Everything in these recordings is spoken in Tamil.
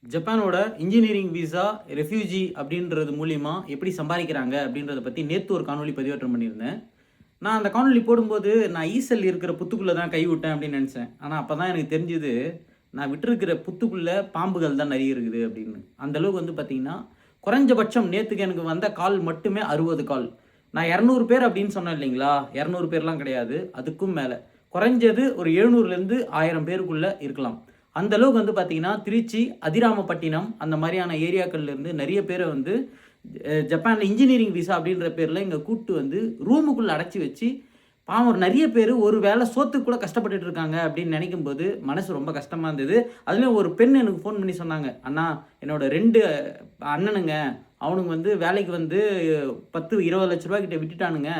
ஜப்பானோட இன்ஜினியரிங் விசா ரெஃப்யூஜி அப்படின்றது மூலியமா எப்படி சம்பாதிக்கிறாங்க அப்படின்றத பற்றி நேற்று ஒரு காணொலி பதிவேற்றம் பண்ணியிருந்தேன். நான் அந்த காணொலி போடும்போது நான் ஈசல் இருக்கிற புத்துக்குள்ளே தான் கை விட்டேன் அப்படின்னு நினச்சேன். ஆனால் அப்போ தான் எனக்கு தெரிஞ்சுது, நான் விட்டுருக்கிற புத்துக்குள்ளே பாம்புகள் தான் நிறைய இருக்குது அப்படின்னு. அந்த அளவுக்கு வந்து பார்த்தீங்கன்னா, குறைஞ்சபட்சம் நேற்றுக்கு எனக்கு வந்த கால் மட்டுமே 60 கால். நான் 200 பேர் அப்படின்னு சொன்னேன் இல்லைங்களா? 200 பேர்லாம் கிடையாது, அதுக்கும் மேலே. குறைஞ்சது ஒரு 700லேருந்து 1000 பேருக்குள்ளே இருக்கலாம். அந்த அளவுக்கு வந்து பார்த்தீங்கன்னா, திருச்சி, அதிராமப்பட்டினம் அந்த மாதிரியான ஏரியாக்கள்லேருந்து நிறைய பேரை வந்து ஜப்பான்ல இன்ஜினியரிங் விசா அப்படின்ற பேரில் இங்கே கூப்பிட்டு வந்து ரூமுக்குள்ளே அடைச்சி வச்சு, பாவம் நிறைய பேர் ஒரு வேளை சோத்துக்கு கூட கஷ்டப்பட்டுட்டு இருக்காங்க அப்படின்னு நினைக்கும்போது மனசு ரொம்ப கஷ்டமாக இருந்தது. அதுலேயும் ஒரு பெண் எனக்கு ஃபோன் பண்ணி சொன்னாங்க, "அண்ணா, என்னோட 2 அண்ணனுங்க, அவனுங்க வந்து வேலைக்கு வந்து 10, 20 லட்ச ரூபா கிட்ட விட்டுட்டானுங்க.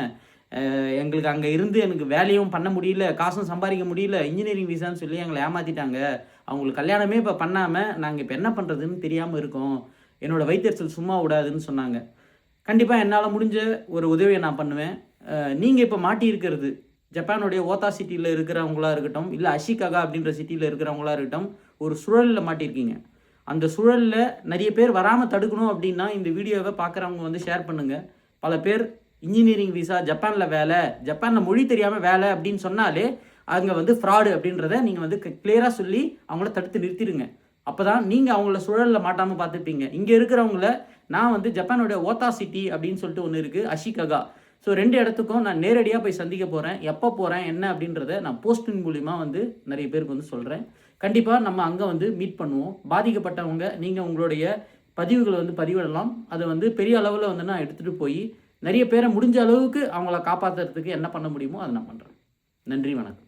எங்களுக்கு அங்கே இருந்து எனக்கு வேலையும் பண்ண முடியல, காசும் சம்பாதிக்க முடியல. இன்ஜினியரிங் விசான்னு சொல்லி எங்களை ஏமாற்றிட்டாங்க. அவங்களுக்கு கல்யாணமே இப்போ பண்ணாமல் நாங்கள் இப்போ என்ன பண்ணுறதுன்னு தெரியாமல் இருக்கோம். என்னோட வயித்தெரிச்சல் சும்மா விடாதுன்னு சொன்னாங்க. கண்டிப்பாக என்னால் முடிஞ்ச ஒரு உதவியை நான் பண்ணுவேன். நீங்கள் இப்போ மாட்டியிருக்கிறது ஜப்பானுடைய ஓத்தா சிட்டியில் இருக்கிறவங்களா இருக்கட்டும், இல்லை அஷிகாகா அப்படின்ற சிட்டியில் இருக்கிறவங்களா இருக்கட்டும், ஒரு சுழலில் மாட்டியிருக்கீங்க. அந்த சுழலில் நிறைய பேர் வராமல் தடுக்கணும் அப்படின்னா இந்த வீடியோவை பார்க்குறவங்க வந்து ஷேர் பண்ணுங்கள். பல பேர் இன்ஜினியரிங் விசா ஜப்பானில் வேலை, ஜப்பானில் மொழி தெரியாமல் வேலை அப்படின்னு சொன்னாலே அங்கே வந்து ஃப்ராடு அப்படின்றத நீங்கள் வந்து கிளியராக சொல்லி அவங்கள தடுத்து நிறுத்திடுங்க. அப்போ தான் நீங்கள் அவங்கள சுழலில் மாட்டாமல் பார்த்துப்பீங்க. இங்கே இருக்கிறவங்கள நான் வந்து ஜப்பானோட ஓத்தா சிட்டி அப்படின்னு சொல்லிட்டு ஒன்று இருக்குது, அஷிகாகா. ஸோ 2 இடத்துக்கும் நான் நேரடியாக போய் சந்திக்க போகிறேன். எப்போ போகிறேன் என்ன அப்படின்றத நான் போஸ்டின் மூலிமா வந்து நிறைய பேருக்கு வந்து சொல்கிறேன். கண்டிப்பாக நம்ம அங்கே வந்து மீட் பண்ணுவோம். பாதிக்கப்பட்டவங்க நீங்கள் உங்களுடைய பதிவுகளை வந்து பதிவிடலாம். அதை வந்து பெரிய அளவில் வந்து நான் எடுத்துகிட்டு போய் நிறைய பேரை முடிஞ்ச அளவுக்கு அவங்கள காப்பாற்றுறதுக்கு என்ன பண்ண முடியுமோ அதை நான் பண்ணுறேன். நன்றி, வணக்கம்.